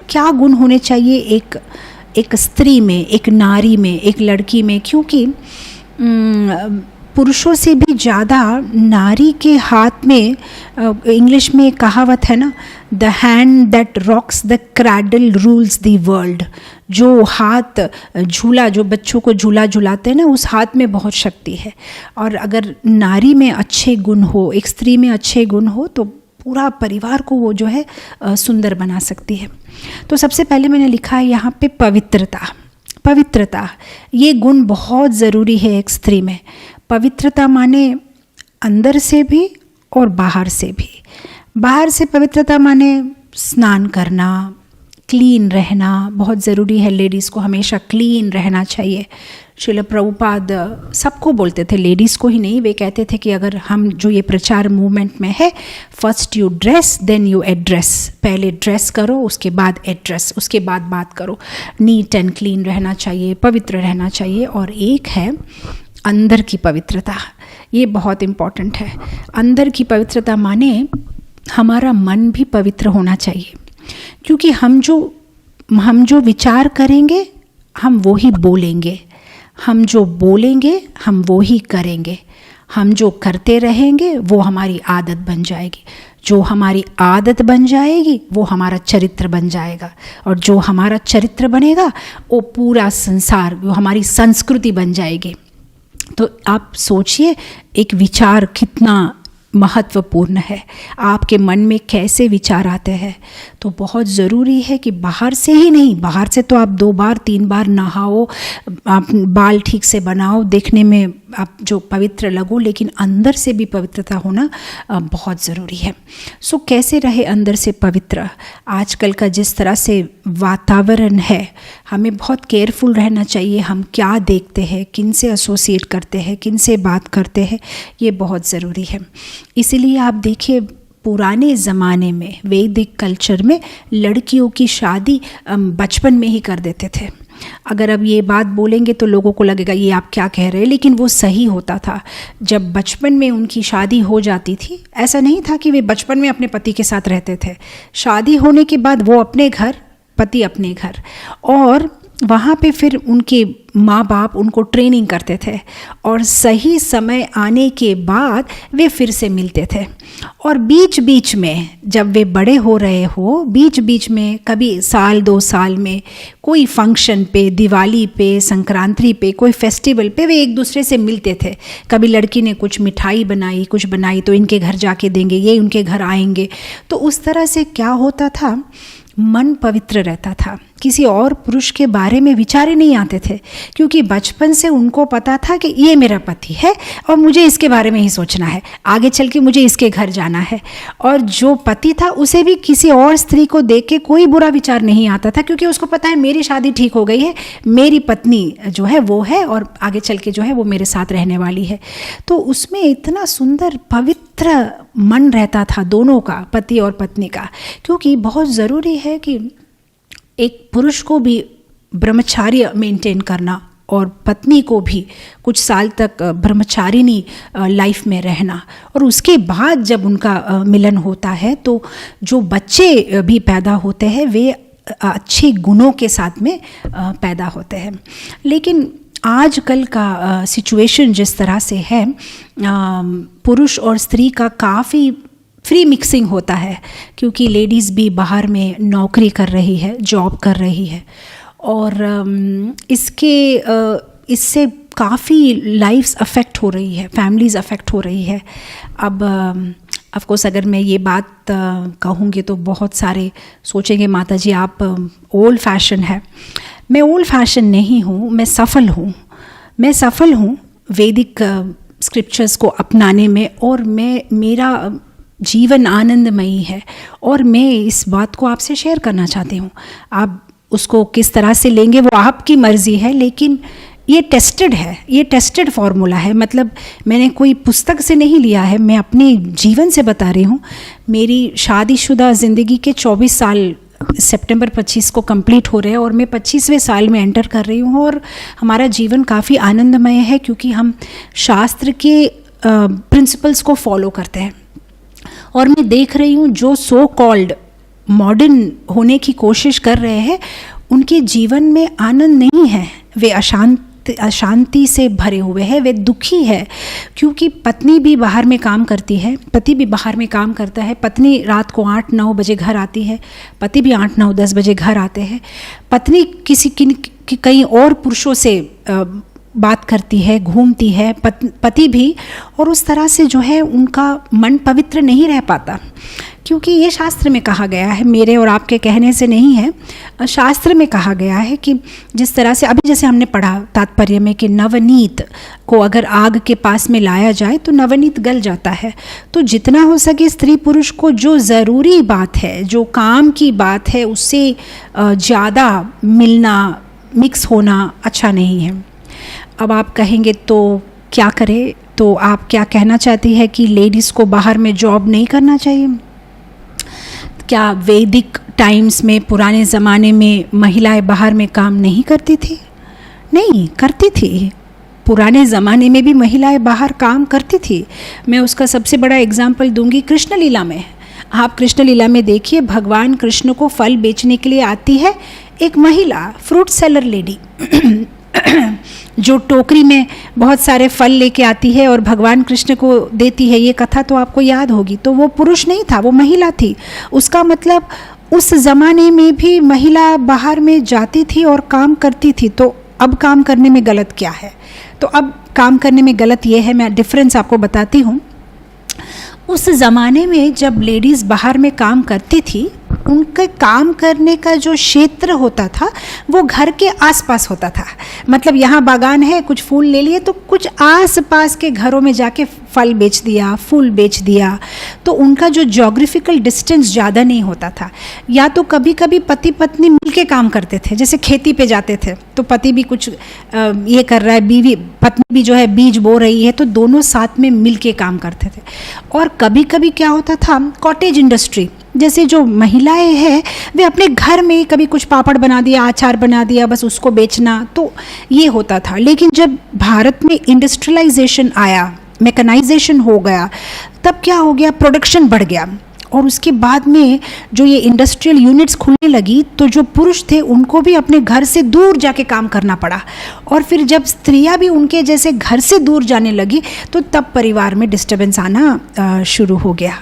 क्या गुण होने चाहिए एक स्त्री में, एक नारी में, एक लड़की में, क्योंकि पुरुषों से भी ज़्यादा नारी के हाथ में, इंग्लिश में एक कहावत है ना, the hand that rocks the cradle rules the world. जो हाथ झूला, जो बच्चों को झूला झुलाते हैं ना, उस हाथ में बहुत शक्ति है। और अगर नारी में अच्छे गुण हो, एक स्त्री में अच्छे गुण हो, तो पूरा परिवार को वो जो है सुंदर बना सकती है। तो सबसे पहले मैंने लिखा है यहाँ पे पवित्रता, ये गुण बहुत ज़रूरी है एक स्त्री में। पवित्रता माने अंदर से भी और बाहर से भी। बाहर से पवित्रता माने स्नान करना, क्लीन रहना बहुत ज़रूरी है। लेडीज़ को हमेशा क्लीन रहना चाहिए। श्रील प्रभुपाद सबको बोलते थे, लेडीज़ को ही नहीं, वे कहते थे कि अगर हम जो ये प्रचार मूवमेंट में है, first you dress then you address, पहले ड्रेस करो उसके बाद एड्रेस, उसके बाद बात करो। नीट एंड क्लीन रहना चाहिए, पवित्र रहना चाहिए। और एक है अंदर की पवित्रता, ये बहुत इम्पॉर्टेंट है। अंदर की पवित्रता माने हमारा मन भी पवित्र होना चाहिए, क्योंकि हम जो विचार करेंगे हम वो ही बोलेंगे, हम जो बोलेंगे हम वो ही करेंगे, हम जो करते रहेंगे वो हमारी आदत बन जाएगी, जो हमारी आदत बन जाएगी वो हमारा चरित्र बन जाएगा, और जो हमारा चरित्र बनेगा वो पूरा संसार, वो हमारी संस्कृति बन जाएगी। तो आप सोचिए एक विचार कितना महत्वपूर्ण है, आपके मन में कैसे विचार आते हैं। तो बहुत ज़रूरी है कि बाहर से ही नहीं, बाहर से तो आप 2 बार 3 बार नहाओ, आप बाल ठीक से बनाओ, देखने में आप जो पवित्र लगो, लेकिन अंदर से भी पवित्रता होना बहुत ज़रूरी है। सो कैसे रहे अंदर से पवित्र? आजकल का जिस तरह से वातावरण है, हमें बहुत केयरफुल रहना चाहिए। हम क्या देखते हैं, किन से एसोसिएट करते हैं, किन से बात करते हैं, ये बहुत ज़रूरी है। इसीलिए आप देखिए पुराने ज़माने में वैदिक कल्चर में लड़कियों की शादी बचपन में ही कर देते थे। अगर अब ये बात बोलेंगे तो लोगों को लगेगा ये आप क्या कह रहे हैं, लेकिन वो सही होता था। जब बचपन में उनकी शादी हो जाती थी, ऐसा नहीं था कि वे बचपन में अपने पति के साथ रहते थे। शादी होने के बाद वो अपने घर, पति अपने घर, और वहाँ पे फिर उनके माँ बाप उनको ट्रेनिंग करते थे, और सही समय आने के बाद वे फिर से मिलते थे। और बीच बीच में जब वे बड़े हो रहे हो, बीच बीच में कभी साल 2 साल में कोई फंक्शन पे, दिवाली पे, संक्रांति पे, कोई फेस्टिवल पे वे एक दूसरे से मिलते थे। कभी लड़की ने कुछ मिठाई बनाई, कुछ बनाई तो इनके घर जाके देंगे, ये उनके घर आएंगे। तो उस तरह से क्या होता था, मन पवित्र रहता था। किसी और पुरुष के बारे में विचार ही नहीं आते थे, क्योंकि बचपन से उनको पता था कि ये मेरा पति है और मुझे इसके बारे में ही सोचना है, आगे चल के मुझे इसके घर जाना है। और जो पति था उसे भी किसी और स्त्री को देख के कोई बुरा विचार नहीं आता था, क्योंकि उसको पता है मेरी शादी ठीक हो गई है, मेरी पत्नी जो है वो है, और आगे चल के जो है वो मेरे साथ रहने वाली है। तो उसमें इतना सुंदर पवित्र मन रहता था दोनों का, पति और पत्नी का। क्योंकि बहुत ज़रूरी है कि एक पुरुष को भी ब्रह्मचार्य मेंटेन करना और पत्नी को भी कुछ साल तक ब्रह्मचारिणी लाइफ में रहना, और उसके बाद जब उनका मिलन होता है तो जो बच्चे भी पैदा होते हैं वे अच्छे गुणों के साथ में पैदा होते हैं। लेकिन आजकल का सिचुएशन जिस तरह से है, पुरुष और स्त्री का काफ़ी फ्री मिक्सिंग होता है, क्योंकि लेडीज़ भी बाहर में नौकरी कर रही है, जॉब कर रही है, और इससे काफ़ी लाइफ्स अफेक्ट हो रही है, फैमिलीज़ अफेक्ट हो रही है। अब ऑफकोर्स अगर मैं ये बात कहूँगी तो बहुत सारे सोचेंगे माता जी आप ओल्ड फैशन है। मैं ओल्ड फैशन नहीं हूँ, मैं सफल हूँ वैदिक स्क्रिप्चर्स को अपनाने में, और मेरा जीवन आनंदमयी है, और मैं इस बात को आपसे शेयर करना चाहती हूँ। आप उसको किस तरह से लेंगे वो आपकी मर्ज़ी है, लेकिन ये टेस्टेड है, ये टेस्टेड फार्मूला है। मतलब मैंने कोई पुस्तक से नहीं लिया है, मैं अपने जीवन से बता रही हूँ। मेरी शादीशुदा ज़िंदगी के 24 साल सितंबर 25 को कंप्लीट हो रहे हैं, और मैं 25वें साल में एंटर कर रही हूँ, और हमारा जीवन काफ़ी आनंदमय है, क्योंकि हम शास्त्र के प्रिंसिपल्स को फॉलो करते हैं। और मैं देख रही हूँ जो सो कॉल्ड मॉडर्न होने की कोशिश कर रहे हैं उनके जीवन में आनंद नहीं है, वे अशांति से भरे हुए हैं, वे दुखी है क्योंकि पत्नी भी बाहर में काम करती है, पति भी बाहर में काम करता है। पत्नी रात को 8-9 बजे घर आती है, पति भी 8-9-10 बजे घर आते हैं। पत्नी कई और पुरुषों से बात करती है, घूमती है, पति भी, और उस तरह से जो है उनका मन पवित्र नहीं रह पाता। क्योंकि ये शास्त्र में कहा गया है, मेरे और आपके कहने से नहीं है, शास्त्र में कहा गया है कि जिस तरह से अभी जैसे हमने पढ़ा तात्पर्य में कि नवनीत को अगर आग के पास में लाया जाए तो नवनीत गल जाता है। तो जितना हो सके स्त्री पुरुष को जो ज़रूरी बात है, जो काम की बात है, उससे ज़्यादा मिलना, मिक्स होना अच्छा नहीं है। अब आप कहेंगे तो क्या करें, तो आप क्या कहना चाहती है कि लेडीज़ को बाहर में जॉब नहीं करना चाहिए? क्या वैदिक टाइम्स में, पुराने ज़माने में महिलाएं बाहर में काम नहीं करती थी? नहीं, करती थी। पुराने ज़माने में भी महिलाएं बाहर काम करती थी। मैं उसका सबसे बड़ा एग्जाम्पल दूंगी कृष्ण लीला में। आप कृष्ण लीला में देखिए, भगवान कृष्ण को फल बेचने के लिए आती है एक महिला, फ्रूट सेलर लेडी जो टोकरी में बहुत सारे फल लेके आती है और भगवान कृष्ण को देती है। ये कथा तो आपको याद होगी। तो वो पुरुष नहीं था, वो महिला थी। उसका मतलब उस ज़माने में भी महिला बाहर में जाती थी और काम करती थी। तो अब काम करने में गलत क्या है? तो अब काम करने में गलत ये है, मैं डिफरेंस आपको बताती हूँ। उस ज़माने में जब लेडीज़ बाहर में काम करती थी, उनके काम करने का जो क्षेत्र होता था वो घर के आसपास होता था। मतलब यहाँ बागान है, कुछ फूल ले लिए तो कुछ आसपास के घरों में जाके फल बेच दिया, फूल बेच दिया। तो उनका जो ज्योग्राफिकल डिस्टेंस ज़्यादा नहीं होता था। या तो कभी कभी पति पत्नी मिलके काम करते थे, जैसे खेती पे जाते थे तो पति भी कुछ ये कर रहा है, बीवी पत्नी भी जो है बीज बो रही है, तो दोनों साथ में मिलके काम करते थे। और कभी कभी क्या होता था, कॉटेज इंडस्ट्री, जैसे जो महिलाएं हैं वे अपने घर में कभी कुछ पापड़ बना दिया, अचार बना दिया, बस उसको बेचना, तो ये होता था। लेकिन जब भारत में इंडस्ट्रियलाइजेशन आया, मैकेनाइजेशन हो गया, तब क्या हो गया, प्रोडक्शन बढ़ गया। और उसके बाद में जो ये इंडस्ट्रियल यूनिट्स खुलने लगी तो जो पुरुष थे उनको भी अपने घर से दूर जाके काम करना पड़ा। और फिर जब स्त्रियां भी उनके जैसे घर से दूर जाने लगी तो तब परिवार में डिस्टर्बेंस आना शुरू हो गया।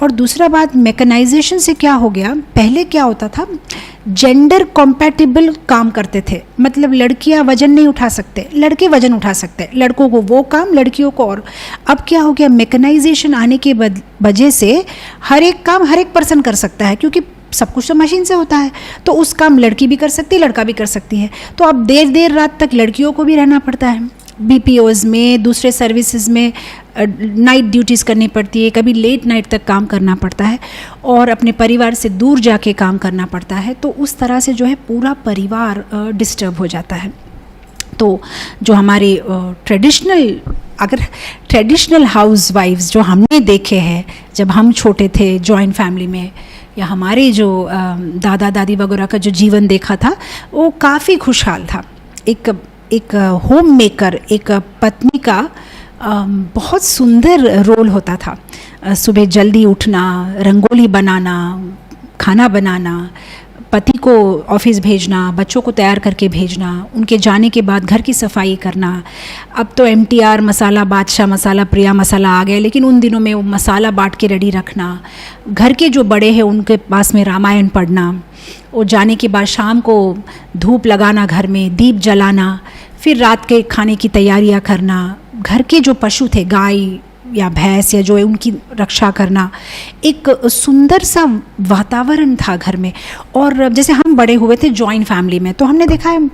और दूसरा बात, मैकेनाइजेशन से क्या हो गया, पहले क्या होता था, जेंडर कॉम्पैटिबल काम करते थे। मतलब लड़कियां वजन नहीं उठा सकते, लड़के वजन उठा सकते, लड़कों को वो काम, लड़कियों को और। अब क्या हो गया, मैकेनाइजेशन आने के वजह से हर एक काम हर एक पर्सन कर सकता है, क्योंकि सब कुछ तो मशीन से होता है। तो उस काम लड़की भी कर सकती है, लड़का भी कर सकती है। तो अब देर देर रात तक लड़कियों को भी रहना पड़ता है, बीपीओज़ में, दूसरे सर्विसेज में नाइट ड्यूटीज़ करनी पड़ती है, कभी लेट नाइट तक काम करना पड़ता है और अपने परिवार से दूर जाके काम करना पड़ता है। तो उस तरह से जो है पूरा परिवार डिस्टर्ब हो जाता है। तो जो हमारे ट्रेडिशनल हाउसवाइफ्स जो हमने देखे हैं जब हम छोटे थे जॉइंट फैमिली में, या हमारे जो दादा दादी वगैरह का जो जीवन देखा था, वो काफ़ी खुशहाल था। एक होम मेकर, एक पत्नी का बहुत सुंदर रोल होता था। सुबह जल्दी उठना, रंगोली बनाना, खाना बनाना, पति को ऑफिस भेजना, बच्चों को तैयार करके भेजना, उनके जाने के बाद घर की सफाई करना। अब तो MTR मसाला, बादशाह मसाला, प्रिया मसाला आ गया, लेकिन उन दिनों में वो मसाला बांट के रेडी रखना। घर के जो बड़े हैं उनके पास में रामायण पढ़ना, और जाने के बाद शाम को धूप लगाना, घर में दीप जलाना, फिर रात के खाने की तैयारियां करना, घर के जो पशु थे, गाय या भैंस या जो है उनकी रक्षा करना। एक सुंदर सा वातावरण था घर में। और जैसे हम बड़े हुए थे जॉइंट फैमिली में, तो हमने देखा है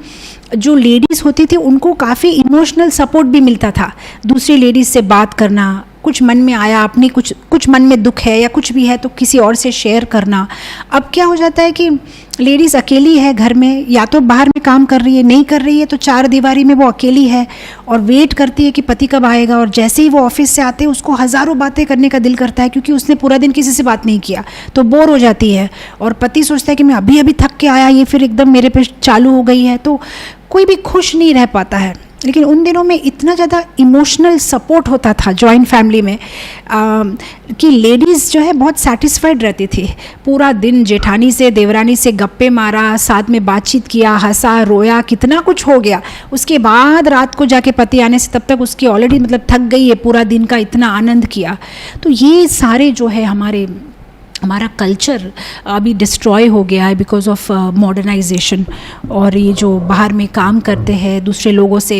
जो लेडीज़ होती थी उनको काफ़ी इमोशनल सपोर्ट भी मिलता था। दूसरी लेडीज़ से बात करना, कुछ मन में आया, अपनी कुछ मन में दुख है या कुछ भी है तो किसी और से शेयर करना। अब क्या हो जाता है कि लेडीज़ अकेली है घर में, या तो बाहर में काम कर रही है, नहीं कर रही है तो चार दीवारी में वो अकेली है और वेट करती है कि पति कब आएगा। और जैसे ही वो ऑफिस से आते हैं उसको हज़ारों बातें करने का दिल करता है, क्योंकि उसने पूरा दिन किसी से बात नहीं किया, तो बोर हो जाती है। और पति सोचता है कि मैं अभी अभी थक के आया, ये फिर एकदम मेरे पे चालू हो गई है, तो कोई भी खुश नहीं रह पाता है। लेकिन उन दिनों में इतना ज़्यादा इमोशनल सपोर्ट होता था जॉइंट फैमिली में कि लेडीज़ जो है बहुत सेटिस्फाइड रहती थी। पूरा दिन जेठानी से देवरानी से गप्पे मारा, साथ में बातचीत किया, हंसा रोया, कितना कुछ हो गया। उसके बाद रात को जाके पति आने से तब तक उसकी ऑलरेडी मतलब थक गई है, पूरा दिन का इतना आनंद किया। तो ये सारे जो है हमारा कल्चर अभी डिस्ट्रॉय हो गया है बिकॉज ऑफ मॉडर्नाइजेशन। और ये जो बाहर में काम करते हैं, दूसरे लोगों से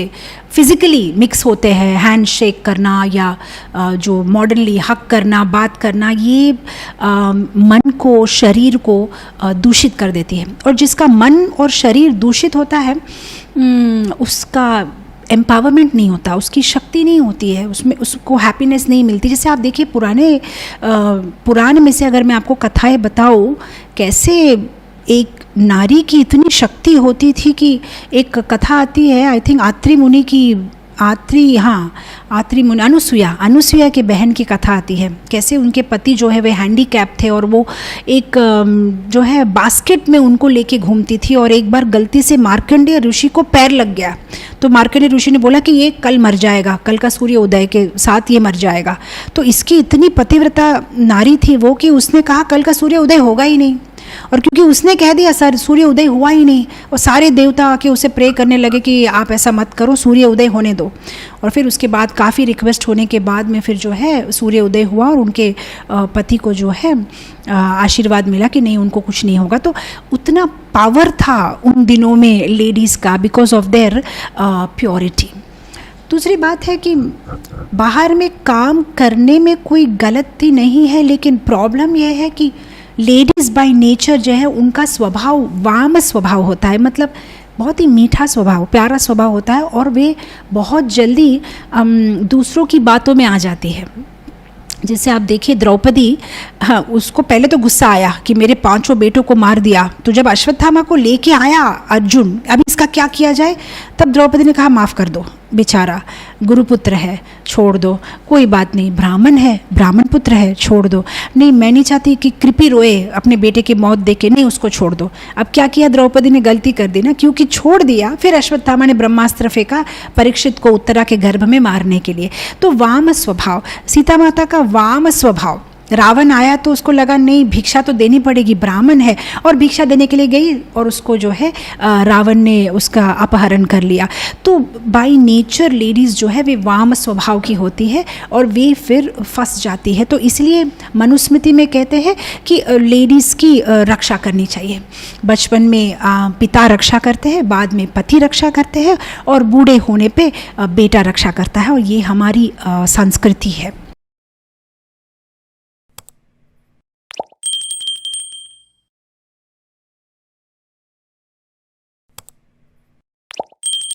फिज़िकली मिक्स होते हैं, हैंड शेक करना या जो मॉडर्नली हक करना, बात करना, ये मन को, शरीर को दूषित कर देती है। और जिसका मन और शरीर दूषित होता है उसका एम्पावरमेंट नहीं होता, उसकी शक्ति नहीं होती है, उसमें उसको हैप्पीनेस नहीं मिलती। जैसे आप देखिए पुराण में से अगर मैं आपको कथाएं बताऊँ कैसे एक नारी की इतनी शक्ति होती थी कि एक कथा आती है, आई थिंक आत्री मुनि की, आत्री मुनि, अनुसुईया के बहन की कथा आती है। कैसे उनके पति जो है वे हैंडीकैप थे और वो एक जो है बास्केट में उनको लेके घूमती थी। और एक बार गलती से मार्कंडेय ऋषि को पैर लग गया, तो मार्कंडेय ऋषि ने बोला कि ये कल मर जाएगा, कल का सूर्य उदय के साथ ये मर जाएगा। तो इसकी इतनी पतिव्रता नारी थी वो कि उसने कहा कल का सूर्य उदय होगा ही नहीं। और क्योंकि उसने कह दिया सर सूर्य उदय हुआ ही नहीं, और सारे देवता आके उसे प्रे करने लगे कि आप ऐसा मत करो, सूर्य उदय होने दो। और फिर उसके बाद काफ़ी रिक्वेस्ट होने के बाद में फिर जो है सूर्य उदय हुआ और उनके पति को जो है आशीर्वाद मिला कि नहीं उनको कुछ नहीं होगा। तो उतना पावर था उन दिनों में लेडीज़ का बिकॉज ऑफ देयर प्योरिटी। दूसरी बात है कि बाहर में काम करने में कोई गलती नहीं है, लेकिन प्रॉब्लम यह है कि लेडीज़ बाय नेचर जो है उनका स्वभाव वाम स्वभाव होता है, मतलब बहुत ही मीठा स्वभाव, प्यारा स्वभाव होता है। और वे बहुत जल्दी दूसरों की बातों में आ जाती है। जैसे आप देखिए द्रौपदी, हाँ, उसको पहले तो गुस्सा आया कि मेरे 5 बेटों को मार दिया। तो जब अश्वत्थामा को लेके आया अर्जुन, अभी इसका क्या किया जाए, तब द्रौपदी ने कहा माफ़ कर दो, बेचारा गुरुपुत्र है, छोड़ दो, कोई बात नहीं, ब्राह्मण है, ब्राह्मण पुत्र है, छोड़ दो। नहीं, मैं नहीं चाहती कि कृपि रोए अपने बेटे की मौत देके, नहीं उसको छोड़ दो। अब क्या किया द्रौपदी ने, गलती कर दी ना, क्योंकि छोड़ दिया। फिर अश्वत्थामा ने ब्रह्मास्त्र फेंका परीक्षित को उत्तरा के गर्भ में मारने के लिए। तो वाम स्वभाव, सीता माता का वाम स्वभाव। रावण आया तो उसको लगा नहीं भिक्षा तो देनी पड़ेगी, ब्राह्मण है, और भिक्षा देने के लिए गई और उसको जो है रावण ने उसका अपहरण कर लिया। तो बाय नेचर लेडीज़ जो है वे वाम स्वभाव की होती है और वे फिर फंस जाती है। तो इसलिए मनुस्मृति में कहते हैं कि लेडीज़ की रक्षा करनी चाहिए। बचपन में पिता रक्षा करते हैं, बाद में पति रक्षा करते हैं और बूढ़े होने पे बेटा रक्षा करता है। और ये हमारी संस्कृति है।